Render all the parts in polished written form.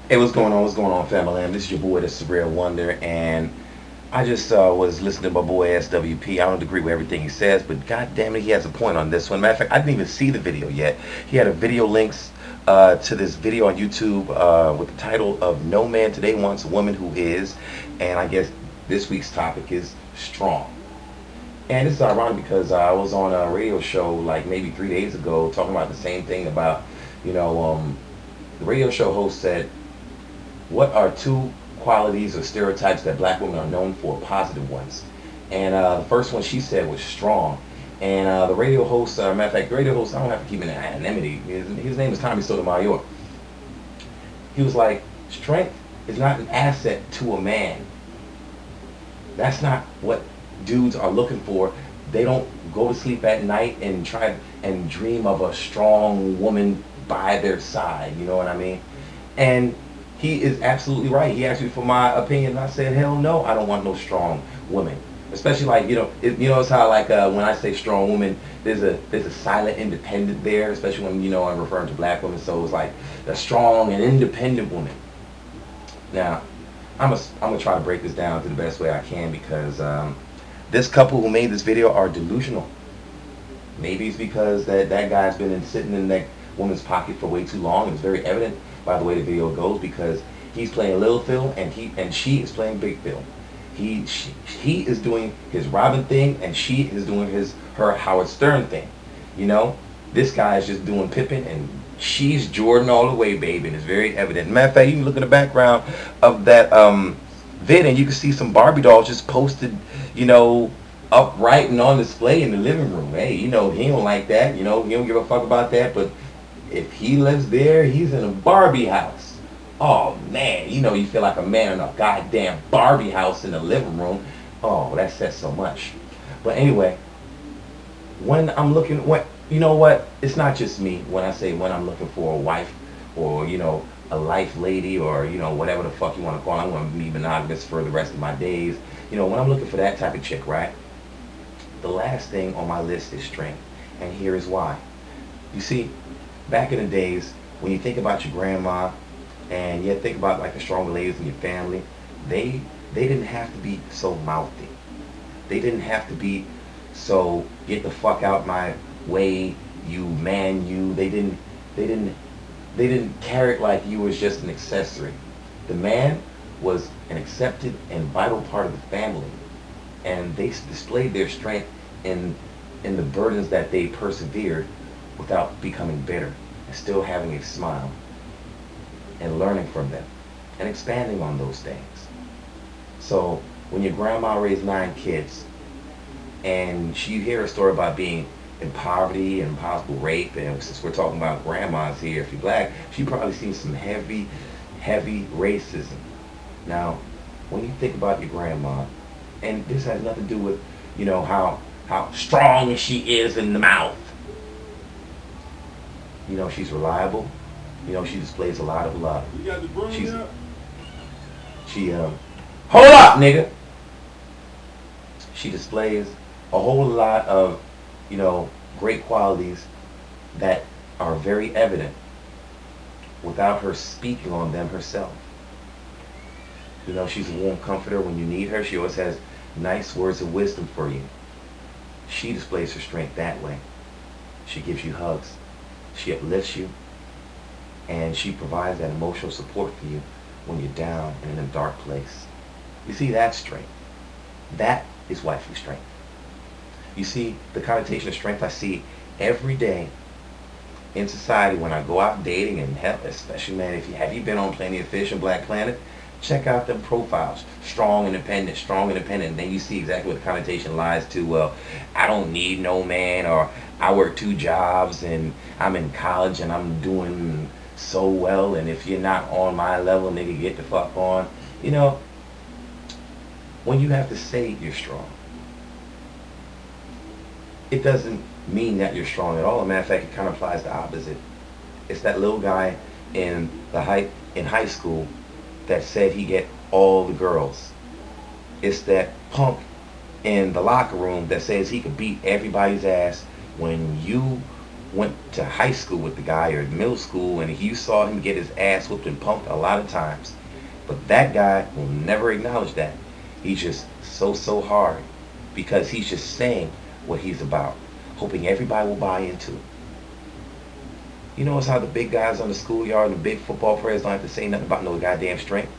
Hey, what's going on? What's going on, family? This is your boy, the Surreal Wonder, and I just was listening to my boy SWP. I don't agree with everything he says, but god damn it, he has a point on this one. Matter of fact, I didn't even see the video yet. He had a video links to this video on YouTube with the title of "No Man Today Wants a Woman Who Is," and I guess this week's topic is strong. And this is ironic because I was on a radio show like maybe 3 days ago talking about the same thing about, you know, the radio show host said, what are two qualities or stereotypes that black women are known for, positive ones? And the first one she said was strong. And the radio host, matter of fact, the radio host, I don't have to keep him in anonymity. His name is Tommy Sotomayor. He was like, strength is not an asset to a man. That's not what dudes are looking for. They don't go to sleep at night and try and dream of a strong woman by their side. You know what I mean? And he is absolutely right. He asked me for my opinion, and I said, hell no, I don't want no strong woman. Especially like, it's how like when I say strong woman, there's a silent independent there, especially when, I'm referring to black women. So it's like a strong and independent woman. Now, I'm gonna try to break this down to the best way I can because this couple who made this video are delusional. Maybe it's because that guy's been sitting in that woman's pocket for way too long. It's very evident by the way the video goes because he's playing Little Phil and she is playing Big Phil. He is doing his Robin thing and she is doing her Howard Stern thing. This guy is just doing Pippin and she's Jordan all the way, baby, and it's very evident. Matter of fact, you can look in the background of that vid and you can see some Barbie dolls just posted, upright and on display in the living room. Hey, he don't like that. He don't give a fuck about that. But if he lives there, he's in a Barbie house. Oh man, you feel like a man in a goddamn Barbie house in the living room. Oh, that says so much. But anyway, when I'm looking, it's not just me when I say when I'm looking for a wife or a life lady or whatever the fuck you want to call it. I'm going to be monogamous for the rest of my days. When I'm looking for that type of chick, right? The last thing on my list is strength, and here is why. You see, back in the days when you think about your grandma and you think about like the stronger ladies in your family, they didn't have to be so mouthy. They didn't have to be so get the fuck out my way, you man, you. They didn't carry it like you was just an accessory. The man was an accepted and vital part of the family, and they displayed their strength in the burdens that they persevered without becoming bitter and still having a smile and learning from them and expanding on those things. So when your grandma raised 9 kids and you hear a story about being in poverty and possible rape, and since we're talking about grandmas here, if you're black, she probably seen some heavy racism. Now, when you think about your grandma, and this has nothing to do with, how strong she is in the mouth. She's reliable. She displays a lot of love. You got the broom there? Hold up, nigga. She displays a whole lot of, great qualities that are very evident without her speaking on them herself. She's a warm comforter when you need her. She always has nice words of wisdom for you. She displays her strength that way. She gives you hugs. She uplifts you. And she provides that emotional support for you when you're down and in a dark place. You see, that's strength. That is wifely strength. You see, the connotation of strength I see every day in society when I go out dating, and hell, especially, man, have you been on Plenty of Fish and Black Planet? Check out them profiles. Strong, independent, and then you see exactly what the connotation lies to. Well, I don't need no man, or I work 2 jobs, and I'm in college, and I'm doing so well, and if you're not on my level, nigga, get the fuck on. When you have to say you're strong, it doesn't mean that you're strong at all. As a matter of fact, it kind of applies the opposite. It's that little guy in high school that said he get all the girls. It's that punk in the locker room that says he could beat everybody's ass when you went to high school with the guy or middle school, and you saw him get his ass whooped and punked a lot of times. But that guy will never acknowledge that. He's just so hard because he's just saying what he's about, hoping everybody will buy into it. You notice how the big guys on the schoolyard and the big football players don't have to say nothing about no goddamn strength?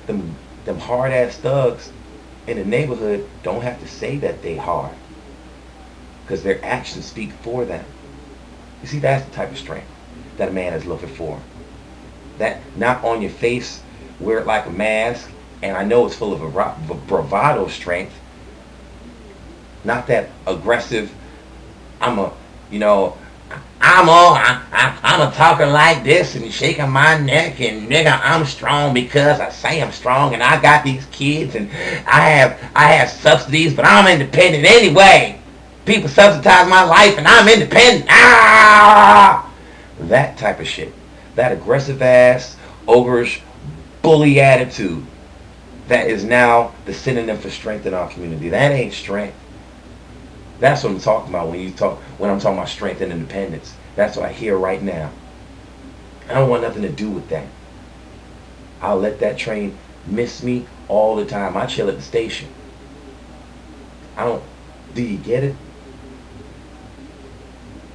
Them hard ass thugs in the neighborhood don't have to say that they hard, because their actions speak for them. You see, that's the type of strength that a man is looking for. That not on your face, wear it like a mask, and I know it's full of bravado strength. Not that aggressive, I'm a talker like this and shaking my neck and nigga, I'm strong because I say I'm strong and I got these kids and I have subsidies, but I'm independent anyway. People subsidize my life and I'm independent. Ah! That type of shit. That aggressive ass, ogreish, bully attitude. That is now the synonym for strength in our community. That ain't strength. That's what I'm talking about when I'm talking about strength and independence. That's what I hear right now. I don't want nothing to do with that. I'll let that train miss me all the time. I chill at the station. Do you get it?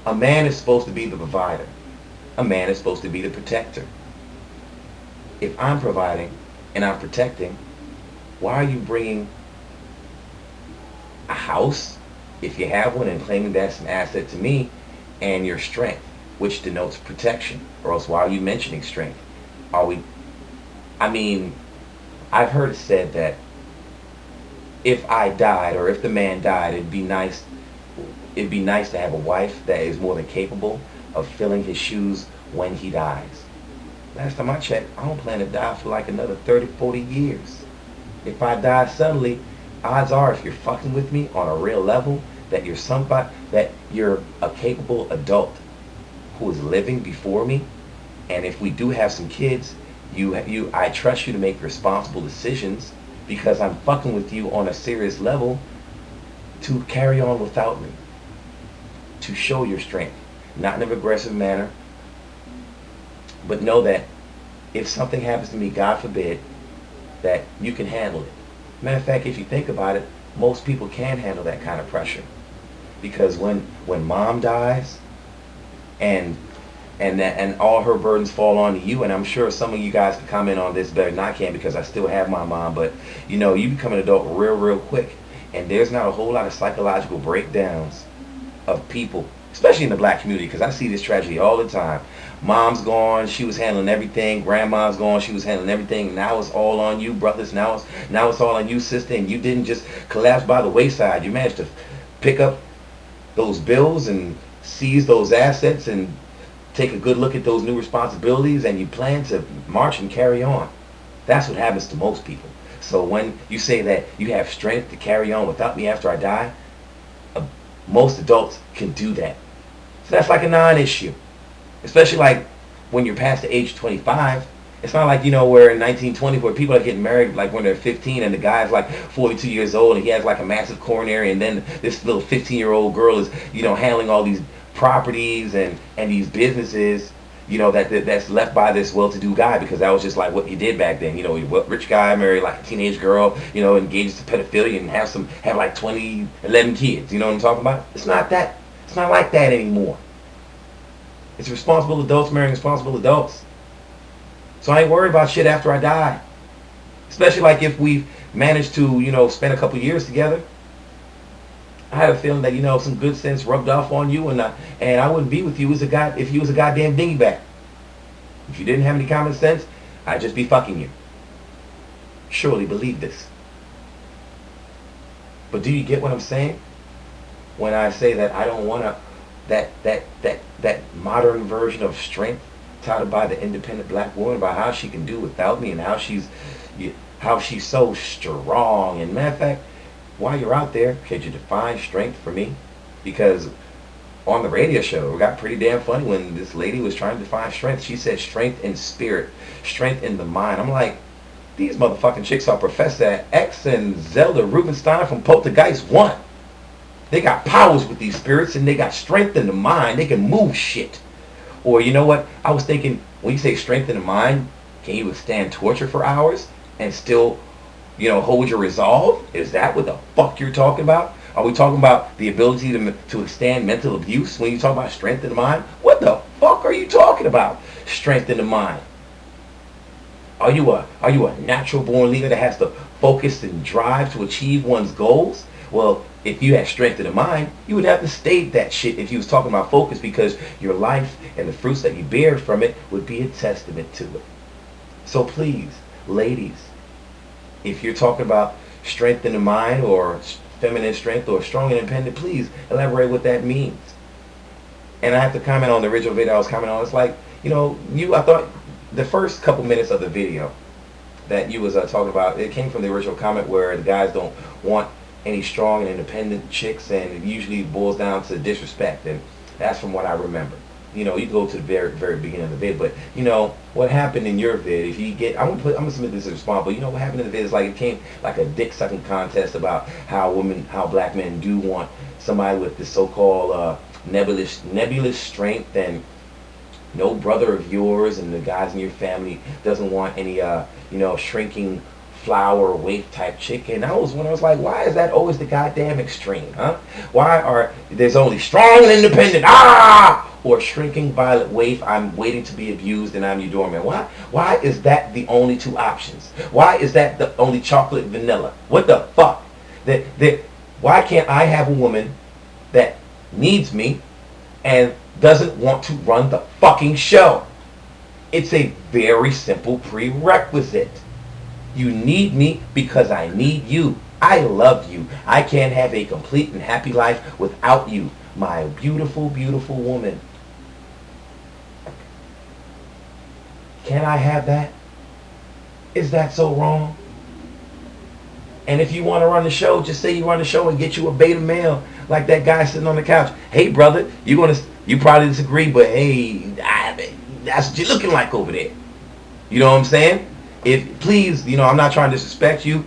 A man is supposed to be the provider. A man is supposed to be the protector. If I'm providing and I'm protecting, why are you bringing a house, if you have one, and claiming that's an asset to me, and your strength, which denotes protection? Or else why are you mentioning strength? I've heard it said that if I died, or if the man died, it'd be nice to have a wife that is more than capable of filling his shoes when he dies. Last time I checked, I don't plan to die for like another 30, 40 years. If I die suddenly, odds are, if you're fucking with me on a real level, that you're a capable adult who is living before me, and if we do have some kids, I trust you to make responsible decisions, because I'm fucking with you on a serious level to carry on without me, to show your strength, not in an aggressive manner, but know that if something happens to me, God forbid, that you can handle it. Matter of fact, if you think about it, most people can handle that kind of pressure, because when mom dies and all her burdens fall onto you, and I'm sure some of you guys can comment on this better than I can, because I still have my mom, but you become an adult real quick, and there's not a whole lot of psychological breakdowns of people, especially in the black community, because I see this tragedy all the time. Mom's gone, she was handling everything. Grandma's gone, she was handling everything. Now it's all on you, brothers. Now it's all on you, sister. And you didn't just collapse by the wayside. You managed to pick up those bills and seize those assets and take a good look at those new responsibilities, and you plan to march and carry on. That's what happens to most people. So when you say that you have strength to carry on without me after I die, most adults can do that. So that's like a non-issue. Especially like when you're past the age of 25. It's not like, where in 1920 where people are getting married like when they're 15 and the guy's like 42 years old and he has like a massive coronary, and then this little 15-year-old girl is, handling all these properties and these businesses, that's left by this well-to-do guy, because that was just like what you did back then. Rich guy married like a teenage girl, engaged to pedophilia and have like 11 kids. You know what I'm talking about? It's not like that anymore. It's responsible adults marrying responsible adults. So I ain't worried about shit after I die. Especially like if we've managed to, spend a couple years together. I had a feeling that, some good sense rubbed off on you, and I wouldn't be with you if you was a goddamn dingbat. If you didn't have any common sense, I'd just be fucking you. Surely believe this. But do you get what I'm saying? When I say that I don't want to, that modern version of strength touted by the independent black woman, about how she can do without me and how she's so strong. And matter of fact, while you're out there, could you define strength for me? Because on the radio show, it got pretty damn funny when this lady was trying to define strength. She said strength in spirit, strength in the mind. I'm like, these motherfucking chicks are Professor X and Zelda Rubinstein from Poltergeist 1. They got powers with these spirits, and they got strength in the mind. They can move shit. Or you know what? I was thinking, when you say strength in the mind, can you withstand torture for hours and still, hold your resolve? Is that what the fuck you're talking about? Are we talking about the ability to withstand mental abuse when you talk about strength in the mind? What the fuck are you talking about? Strength in the mind. Are you a natural born leader that has the focus and drive to achieve one's goals? Well, if you had strength in the mind, you would have to state that shit if you was talking about focus, because your life and the fruits that you bear from it would be a testament to it. So please, ladies, if you're talking about strength in the mind or feminine strength or strong and independent, please elaborate what that means. And I have to comment on the original video I was commenting on. It's like, I thought the first couple minutes of the video that you was talking about, it came from the original comment where the guys don't want any strong and independent chicks, and it usually boils down to disrespect, and that's from what I remember. You go to the very, very beginning of the vid, but what happened in your vid? If you get, I'm gonna submit this as a response, but what happened in the vid is like it came like a dick sucking contest about how black men do want somebody with this so-called nebulous strength, and no brother of yours and the guys in your family doesn't want any shrinking flower waif type chick. And I was like, why is that always the goddamn extreme, huh? Why there's only strong and independent, or shrinking violet waif, I'm waiting to be abused and I'm your doorman? Why is that the only two options? Why is that the only chocolate vanilla? What the fuck? Why can't I have a woman that needs me and doesn't want to run the fucking show? It's a very simple prerequisite. You need me because I need you. I love you. I can't have a complete and happy life without you, my beautiful, beautiful woman. Can I have that? Is that so wrong? And if you want to run the show, just say you run the show and get you a beta male like that guy sitting on the couch. Hey, brother, you probably disagree, but hey, that's what you're looking like over there. You know what I'm saying? Please, I'm not trying to disrespect you.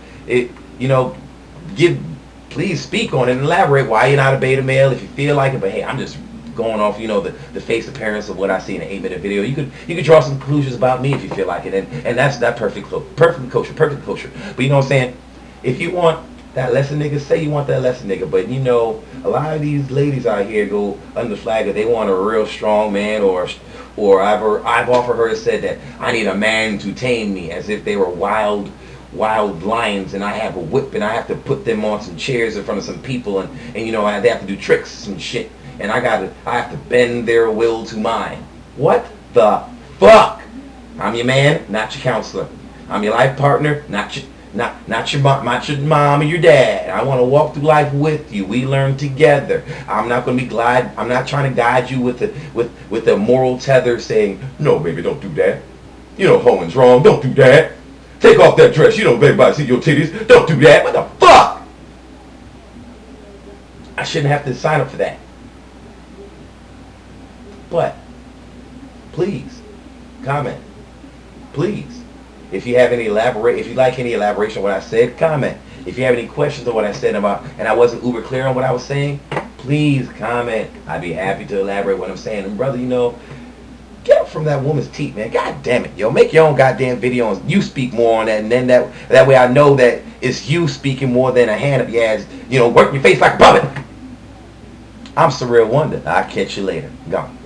Please speak on it and elaborate why you're not a beta male if you feel like it. But hey, I'm just going off, the face appearance of what I see in an 8-minute video. You could draw some conclusions about me if you feel like it, and that's perfect kosher. But you know what I'm saying? If you want that lesson nigga, say you want that lesson nigga. But a lot of these ladies out here go under the flag that they want a real strong man, or I've offered her to said that I need a man to tame me, as if they were wild lions and I have a whip and I have to put them on some chairs in front of some people, and they have to do tricks and shit, and I have to bend their will to mine. What the fuck? I'm your man, not your counselor. I'm your life partner, not your mom or your dad. I want to walk through life with you. We learn together. I'm not going to be I'm not trying to guide you with the moral tether saying, no, baby, don't do that. Hoeing's wrong. Don't do that. Take off that dress. Everybody see your titties. Don't do that. What the fuck? I shouldn't have to sign up for that. But please comment. Please. If you like any elaboration on what I said, comment. If you have any questions on what I said and I wasn't uber clear on what I was saying, please comment. I'd be happy to elaborate what I'm saying. And brother, get up from that woman's teeth, man. God damn it, yo. Make your own goddamn video and you speak more on that, and then that way I know that it's you speaking more than a hand up your ass, working your face like a puppet. I'm Surreal Wonder. I'll catch you later. Gone.